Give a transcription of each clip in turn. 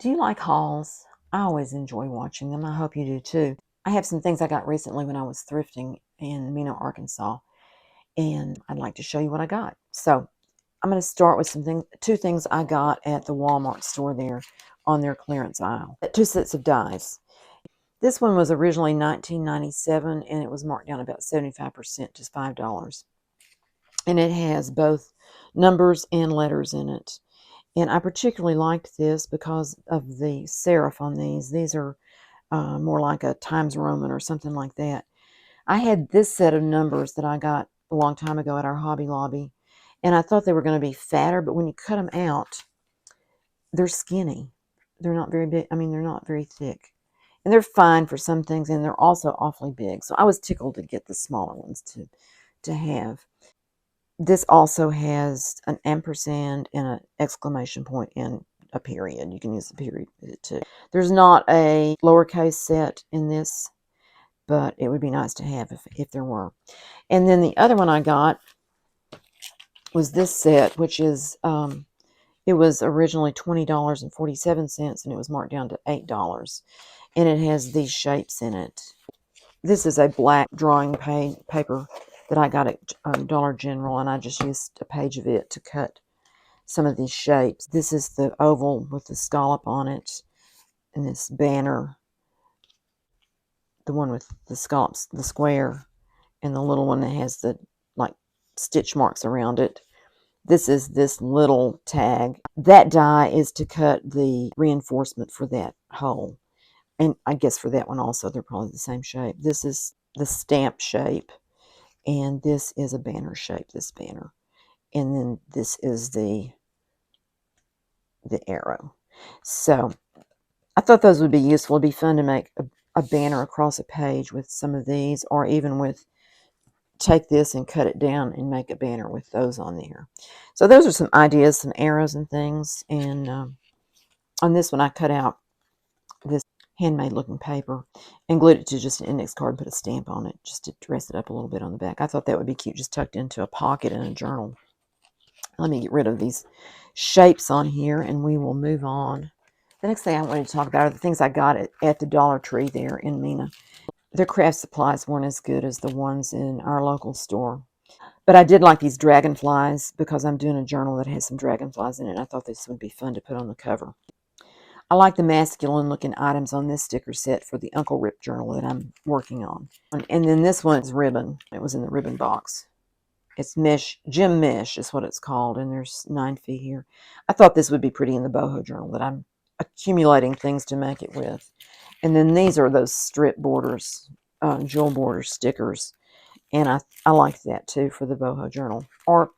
Do you like hauls? I always enjoy watching them. I hope you do too. I have some things I got recently when I was thrifting in Mena, Arkansas, and I'd like to show you what I got. So I'm going to start with two things I got at the Walmart store there on their clearance aisle. Two sets of dies. This one was originally $19.97 and it was marked down about 75% to $5. And it has both numbers and letters in it. And I particularly liked this because of the serif on these. These are more like a Times Roman or something like that. I had this set of numbers that I got a long time ago at our Hobby Lobby, and I thought they were going to be fatter, but when you cut them out, they're skinny. They're not very big. I mean, they're not very thick. And they're fine for some things, and they're also awfully big. So I was tickled to get the smaller ones to have. This also has an ampersand and an exclamation point and a period. You can use the period too. There's not a lowercase set in this, but it would be nice to have if there were. And then the other one I got was this set, which is, it was originally $20.47, and it was marked down to $8. And it has these shapes in it. This is a black drawing paper that I got at Dollar General, and I just used a page of it to cut some of these shapes. This is the oval with the scallop on it, and this banner, the one with the scallops, the square, and the little one that has the like stitch marks around it. This is this little tag. That die is to cut the reinforcement for that hole. And I guess for that one also, they're probably the same shape. This is the stamp shape, and this is a banner shape, this banner. And then this is the arrow. So I thought those would be useful. It'd be fun to make a banner across a page with some of these, or even with, take this and cut it down and make a banner with those on there. So those are some ideas, some arrows and things. And on this one, I cut out this handmade looking paper and glued it to just an index card and put a stamp on it just to dress it up a little bit on the back. I thought that would be cute, just tucked into a pocket in a journal. Let me get rid of these shapes on here and we will move on. The next thing I wanted to talk about are the things I got at the Dollar Tree there in Mena. Their craft supplies weren't as good as the ones in our local store. But I did like these dragonflies because I'm doing a journal that has some dragonflies in it. I thought this would be fun to put on the cover. I like the masculine looking items on this sticker set for the Uncle Rip journal that I'm working on. And then this one is ribbon. It was in the ribbon box. It's mesh, gem mesh is what it's called, and there's 9 feet here. I thought this would be pretty in the boho journal that I'm accumulating things to make it with. And then these are those strip borders, jewel border stickers. And I like that too for the boho journal, or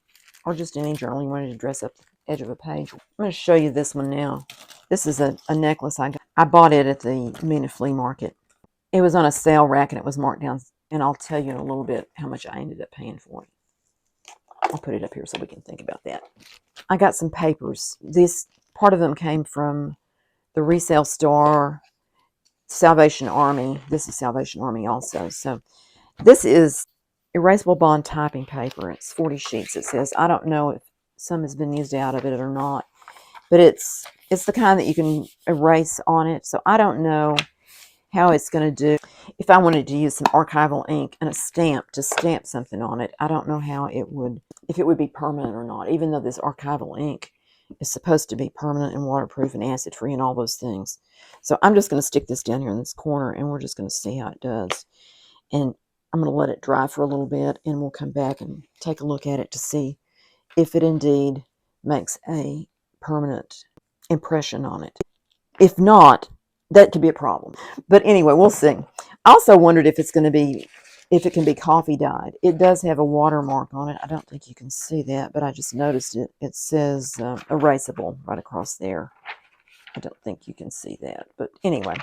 just any journal you wanted to dress up the edge of a page. I'm going to show you this one now. This is a necklace I got. I bought it at the Mena flea market. It was on a sale rack and it was marked down, and I'll tell you in a little bit how much I ended up paying for it. I'll put it up here so we can think about that. I got some papers. This part of them came from the resale store, Salvation Army. This is Salvation Army also. So this is erasable bond typing paper. It's 40 sheets. It says, I don't know if some has been used out of it or not, but it's the kind that you can erase on it. So I don't know how it's going to do. If I wanted to use some archival ink and a stamp to stamp something on it, I don't know how it would, if it would be permanent or not, even though this archival ink is supposed to be permanent and waterproof and acid free and all those things. So I'm just going to stick this down here in this corner and we're just going to see how it does. And I'm going to let it dry for a little bit and we'll come back and take a look at it to see if it indeed makes a permanent impression on it. If not, that could be a problem. But anyway, we'll see. I also wondered if it's going to be, if it can be coffee dyed. It does have a watermark on it. I don't think you can see that, but I just noticed it. It says erasable right across there. I don't think you can see that. But anyway,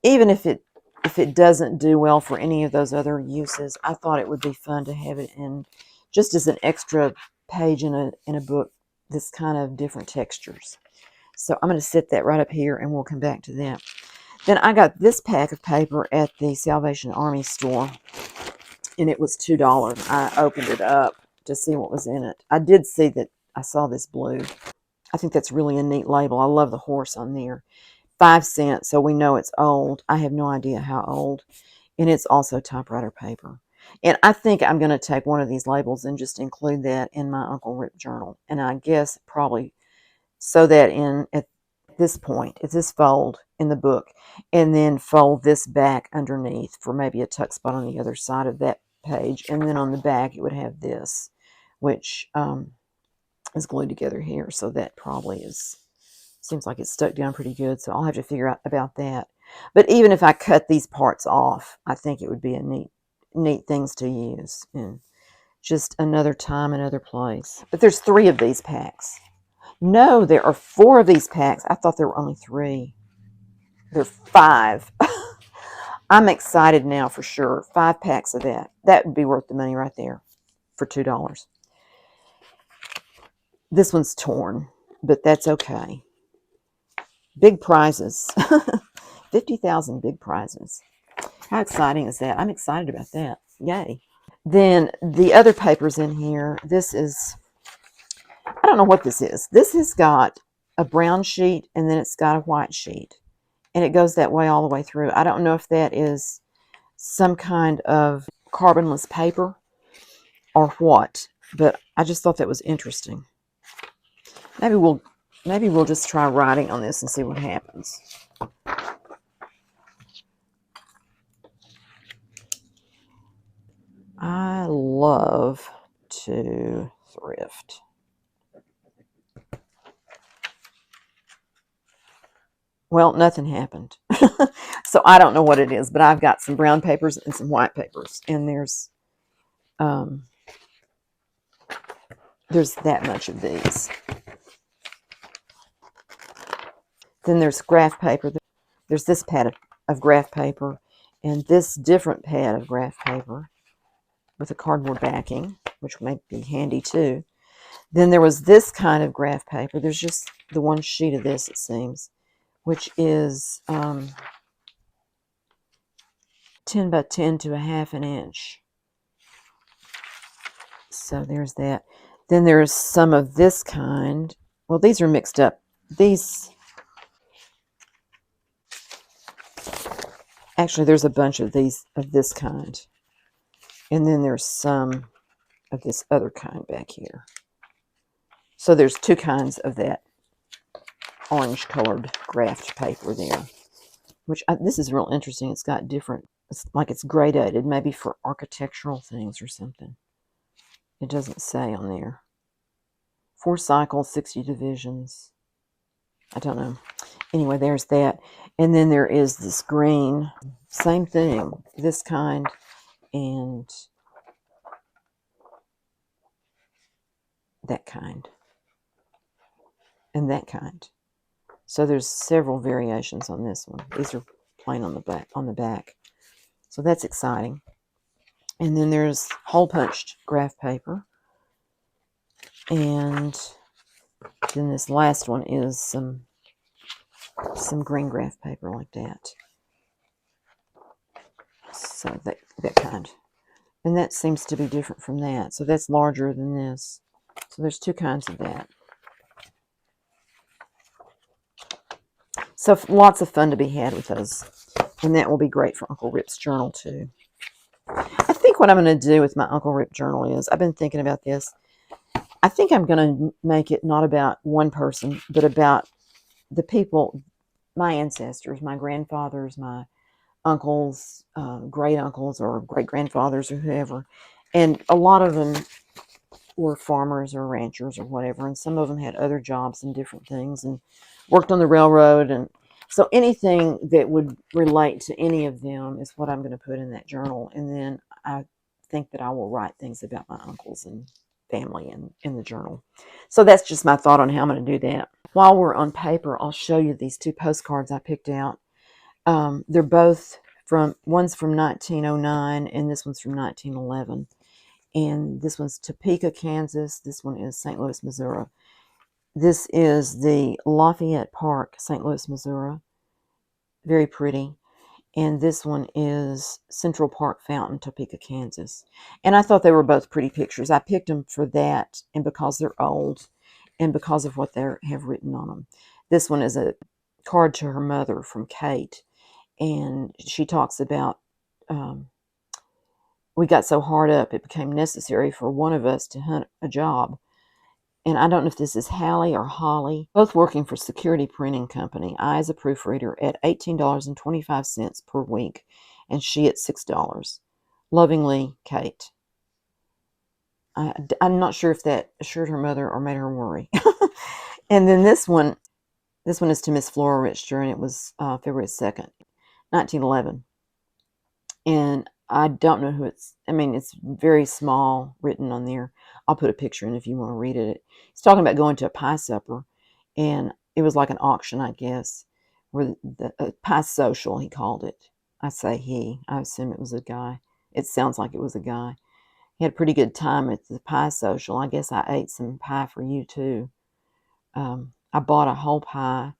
even if it doesn't do well for any of those other uses, I thought it would be fun to have it in just as an extra page in a book, this kind of different textures. So I'm going to set that right up here and we'll come back to that. Then I got this pack of paper at the Salvation Army store and it was $2. I opened it up to see what was in it. I did see that I saw this blue. I think that's really a neat label. I love the horse on there. 5 cents, so we know it's old. I have no idea how old. And it's also typewriter paper. And I think I'm going to take one of these labels and just include that in my Uncle Rip journal. And I guess probably sew that in at this point, at this fold in the book, and then fold this back underneath for maybe a tuck spot on the other side of that page. And then on the back, it would have this, which is glued together here. So that probably is, seems like it's stuck down pretty good. So I'll have to figure out about that. But even if I cut these parts off, I think it would be a neat things to use in just another time, another place. But there's 3 of these packs. No, there are 4 of these packs. I thought there were only 3. There are 5. I'm excited now for sure. 5 packs of that. That would be worth the money right there for $2. This one's torn, but that's okay. Big prizes. 50,000 big prizes. How exciting is that? I'm excited about that. Yay. Then the other papers in here, this is, I don't know what this is. This has got a brown sheet and then it's got a white sheet. And it goes that way all the way through. I don't know if that is some kind of carbonless paper or what, but I just thought that was interesting. Maybe we'll just try writing on this and see what happens. I love to thrift. Well, nothing happened. So I don't know what it is, but I've got some brown papers and some white papers, and there's that much of these. Then there's graph paper. There's this pad of graph paper and this different pad of graph paper with a cardboard backing, which may be handy too. Then there was this kind of graph paper. There's just the one sheet of this, it seems, which is 10 by 10 to a half an inch. So there's that. Then there's some of this kind. Well, these are mixed up. Actually, there's a bunch of these of this kind. And then there's some of this other kind back here. So there's 2 kinds of that orange colored graphed paper there. Which this is real interesting. It's got different, it's like it's gradated, maybe for architectural things or something. It doesn't say on there. 4 cycles, 60 divisions. I don't know. Anyway, there's that. And then there is this green, same thing, this kind and that kind and that kind. So there's several variations on this one. These are plain on the back. So that's exciting. And then there's hole punched graph paper. And then this last one is some green graph paper like that. So that kind. And that seems to be different from that. So that's larger than this. So there's 2 kinds of that. So lots of fun to be had with those. And that will be great for Uncle Rip's journal too. I think what I'm going to do with my Uncle Rip journal is, I've been thinking about this. I think I'm going to make it not about one person, but about the people, my ancestors, my grandfathers, my uncles, great uncles or great grandfathers or whoever. And a lot of them were farmers or ranchers or whatever. And some of them had other jobs and different things and worked on the railroad. And so anything that would relate to any of them is what I'm going to put in that journal. And then I think that I will write things about my uncles and family in the journal. So that's just my thought on how I'm going to do that. While we're on paper, I'll show you these 2 postcards I picked out. They're both one's from 1909 and this one's from 1911. And this one's Topeka, Kansas. This one is St. Louis, Missouri. This is the Lafayette Park, St. Louis, Missouri. Very pretty. And this one is Central Park Fountain, Topeka, Kansas. And I thought they were both pretty pictures. I picked them for that and because they're old. and because of what they have written on them. This one is a card to her mother from Kate, and she talks about, we got so hard up it became necessary for one of us to hunt a job. And I don't know if this is Hallie or Holly, both working for Security Printing Company. I, as a proofreader, at $18.25 per week, and she at $6. Lovingly, Kate. I'm not sure if that assured her mother or made her worry. And then this one is to Miss Flora Richter, and it was February 2nd, 1911. And I don't know who it's, I mean, it's very small written on there. I'll put a picture in if you want to read it. It's talking about going to a pie supper, and it was like an auction, I guess, where the pie social, he called it. I say he, I assume it was a guy. It sounds like it was a guy. He had a pretty good time at the pie social. I guess I ate some pie for you too. I bought a whole pie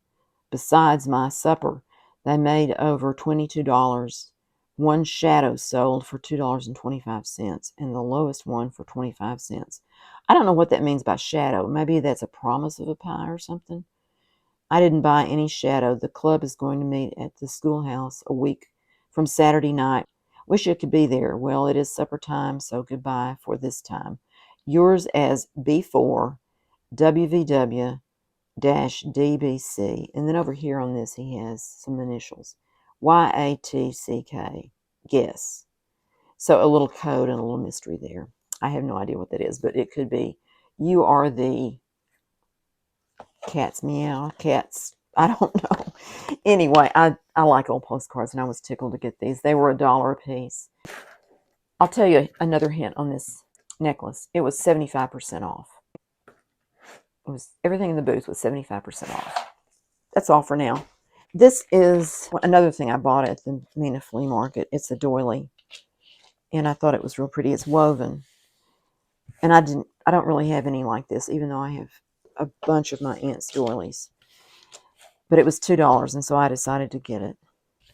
besides my supper. They made over $22. One shadow sold for $2.25, and the lowest one for 25 cents. I don't know what that means by shadow. Maybe that's a promise of a pie or something. I didn't buy any shadow. The club is going to meet at the schoolhouse a week from Saturday night. Wish you could be there. Well, it is supper time, so goodbye for this time. Yours as before, WVW DBC. And then over here on this, he has some initials. YATCK. Guess. So a little code and a little mystery there. I have no idea what that is, but it could be, you are the cat's meow, cats. I don't know. Anyway, I like old postcards, and I was tickled to get these. They were $1 a piece. I'll tell you another hint on this necklace. It was 75% off. It was, everything in the booth was 75% off. That's all for now. This is another thing I bought at the Mina flea market. It's a doily, and I thought it was real pretty. It's woven, and I don't really have any like this, even though I have a bunch of my aunt's doilies. But it was $2, and so I decided to get it.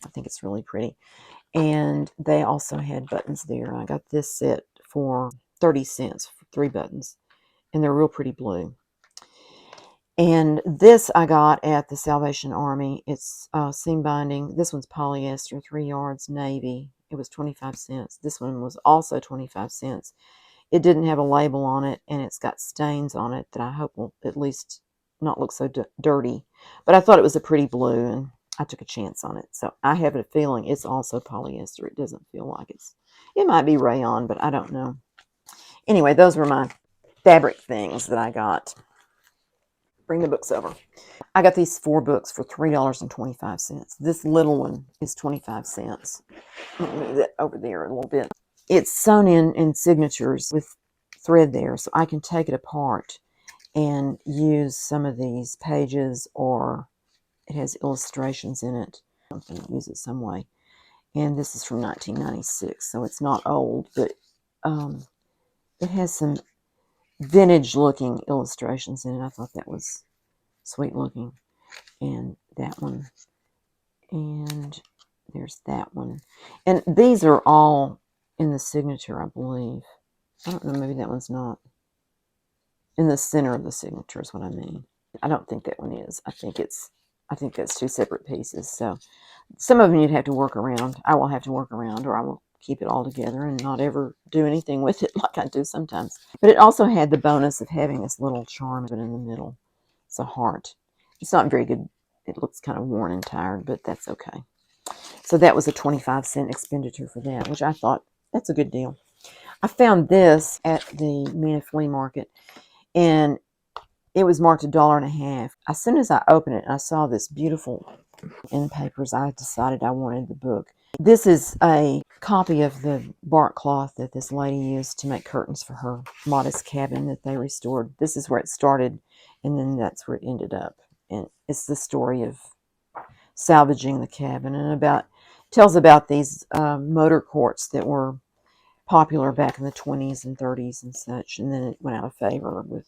I think it's really pretty. And they also had buttons there. I got this set for 30 cents for 3 buttons, and they're real pretty blue. And this I got at the Salvation Army. It's seam binding. This one's polyester, 3 yards, navy. It was 25 cents. This one was also 25 cents. It didn't have a label on it, and it's got stains on it that I hope will at least not look so dirty. But I thought it was a pretty blue, and I took a chance on it. So I have a feeling it's also polyester. It doesn't feel like it might be rayon, but I don't know. Anyway, those were my fabric things that I got. Bring the books over. I got these 4 books for $3.25. This little one is 25 cents. Let me move that over there a little bit. It's sewn in signatures with thread there, so I can take it apart and use some of these pages, or it has illustrations in it. I'm going to use it some way. And this is from 1996, so it's not old, but it has some vintage looking illustrations in it. I thought that was sweet looking. And that one, and there's that one, and these are all in the signature, I believe. I don't know, maybe that one's not. In the center of the signature is what I mean. I don't think that one is. I think that's 2 separate pieces. So some of them you'd have to work around. I will have to work around, or I will keep it all together and not ever do anything with it like I do sometimes. But it also had the bonus of having this little charm in the middle. It's a heart. It's not very good. It looks kind of worn and tired, but that's okay. So that was a 25-cent expenditure for that, which I thought, that's a good deal. I found this at the Mina flea market, and it was marked $1.50. As soon as I opened it and I saw this beautiful end papers, I decided I wanted the book. This is a copy of the bark cloth that this lady used to make curtains for her modest cabin that they restored. This is where it started, and then that's where it ended up. And it's the story of salvaging the cabin, and tells about these motor courts that were popular back in the 20s and 30s and such, and then it went out of favor with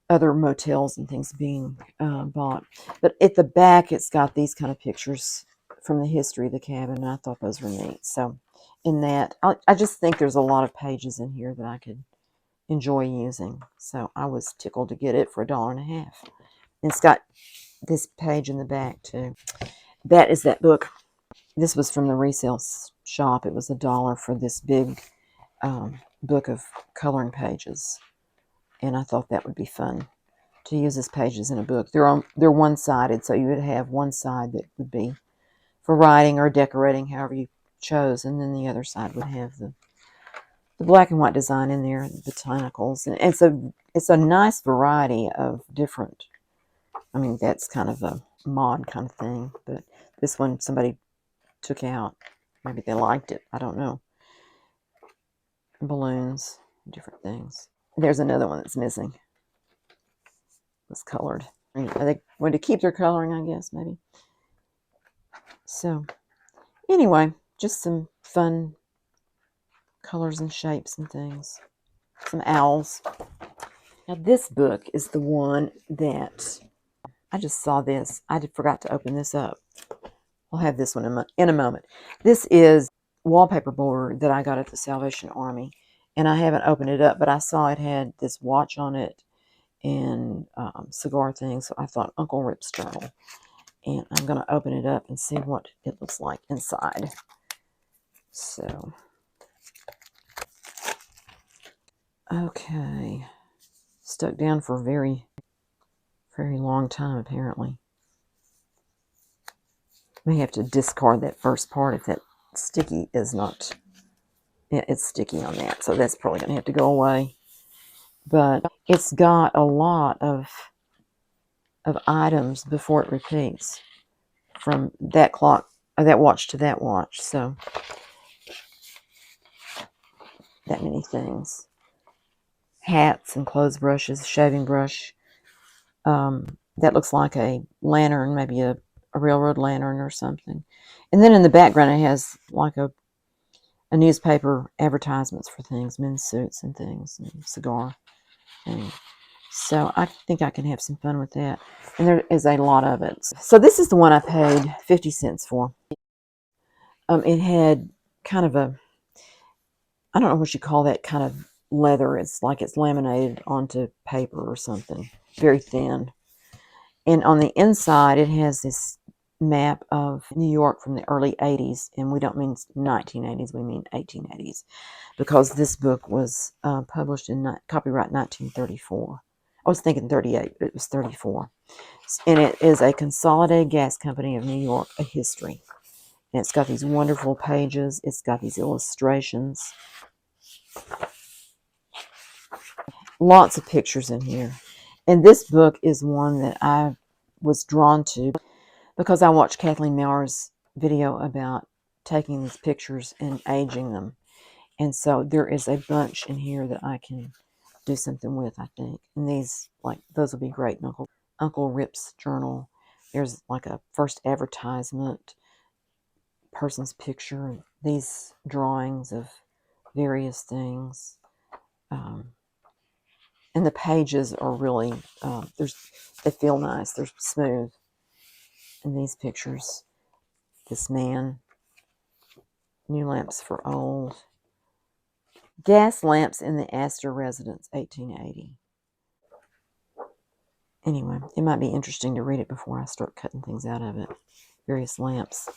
other motels and things being bought. But at the back, it's got these kind of pictures from the history of the cabin, and I thought those were neat. So in that, I just think there's a lot of pages in here that I could enjoy using. So I was tickled to get it for $1.50. And it's got this page in the back too. That is that book. This was from the resale shop. It was $1 for this big book of coloring pages. And I thought that would be fun to use as pages in a book. They're one-sided, so you would have one side that would be for writing or decorating, however you chose, and then the other side would have the black and white design in there, the botanicals, and it's a nice variety of different. I mean, that's kind of a mod kind of thing, but this one somebody took out. Maybe they liked it. I don't know. Balloons, different things. There's another one that's missing. It's colored. They wanted to keep their coloring, I guess, maybe. So, anyway, just some fun colors and shapes and things. Some owls. Now, this book is the one that I just saw this. I forgot to open this up. I'll have this one in a moment. This is wallpaper border that I got at the Salvation Army, and I haven't opened it up, but I saw it had this watch on it and cigar thing, so I thought Uncle Rip's journal. And I'm going to open it up and see what it looks like inside. So, okay. Stuck down for a very, very long time, apparently. May have to discard that first part if that sticky is not, yeah, it's sticky on that, so that's probably going to have to go away. But it's got a lot of items before it repeats from that clock, or that watch to that watch, so that many things. Hats and clothes brushes, shaving brush. That looks like a lantern, maybe a railroad lantern or something. And then in the background it has like a newspaper advertisements for things, men's suits and things, and cigar thing. So I think I can have some fun with that. And there is a lot of it. So this is the one I paid 50 cents for. It had kind of a, I don't know what you call that kind of leather. It's like it's laminated onto paper or something. Very thin. And on the inside, it has this map of New York from the early 80s. And we don't mean 1980s, we mean 1880s. Because this book was published in copyright 1934. I was thinking 38, but it was 34. And it is a Consolidated Gas Company of New York, a history. And it's got these wonderful pages. It's got these illustrations. Lots of pictures in here. And this book is one that I was drawn to because I watched Kathleen Maurer's video about taking these pictures and aging them. And so there is a bunch in here that I can do something with, I think. And these, like, those will be great in Uncle Rip's journal. There's like a first advertisement, person's picture, these drawings of various things. And the pages are really, they feel nice. They're smooth. And these pictures, this man, new lamps for old. Gas lamps in the Astor residence, 1880. Anyway, it might be interesting to read it before I start cutting things out of it. Various lamps.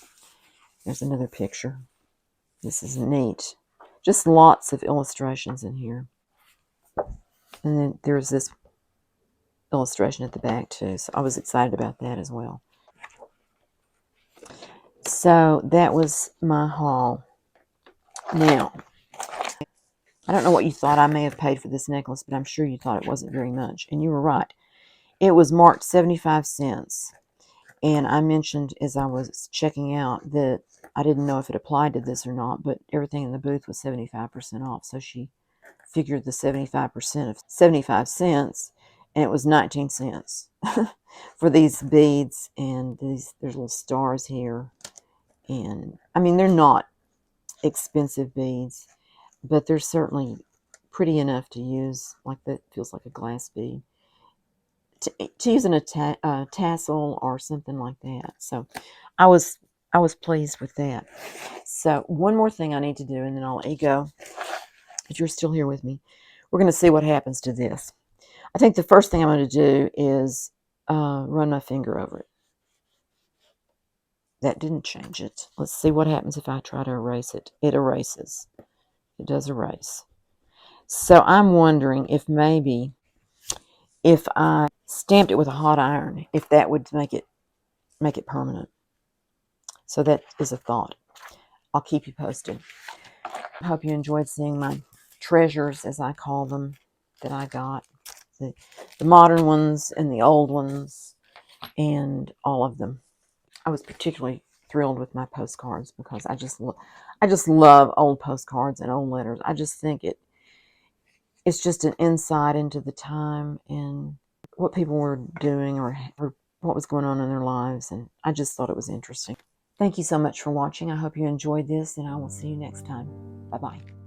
There's another picture. This is neat. Just lots of illustrations in here. And then there's this illustration at the back too. So I was excited about that as well. So that was my haul. Now, I don't know what you thought I may have paid for this necklace, but I'm sure you thought it wasn't very much. And you were right. It was marked 75 cents. And I mentioned as I was checking out that I didn't know if it applied to this or not, but everything in the booth was 75% off. So she figured the 75% of 75 cents, and it was 19 cents for these beads. And there's little stars here. And I mean, they're not expensive beads, but they're certainly pretty enough to use. Like that feels like a glass bead. To use in a tassel or something like that. So I was pleased with that. So one more thing I need to do, and then I'll let you go, if you're still here with me. we're going to see what happens to this. I think the first thing I'm going to do is run my finger over it. That didn't change it. Let's see what happens if I try to erase it. It erases. It does erase. So I'm wondering if maybe if I stamped it with a hot iron, if that would make it permanent. So that is a thought. I'll keep you posted. I hope you enjoyed seeing my treasures, as I call them, that I got. The modern ones and the old ones and all of them. I was particularly thrilled with my postcards because I just love old postcards and old letters. I just think it's just an insight into the time and what people were doing or what was going on in their lives, and I just thought it was interesting. Thank you so much for watching. I hope you enjoyed this, and I will see you next time. Bye-bye.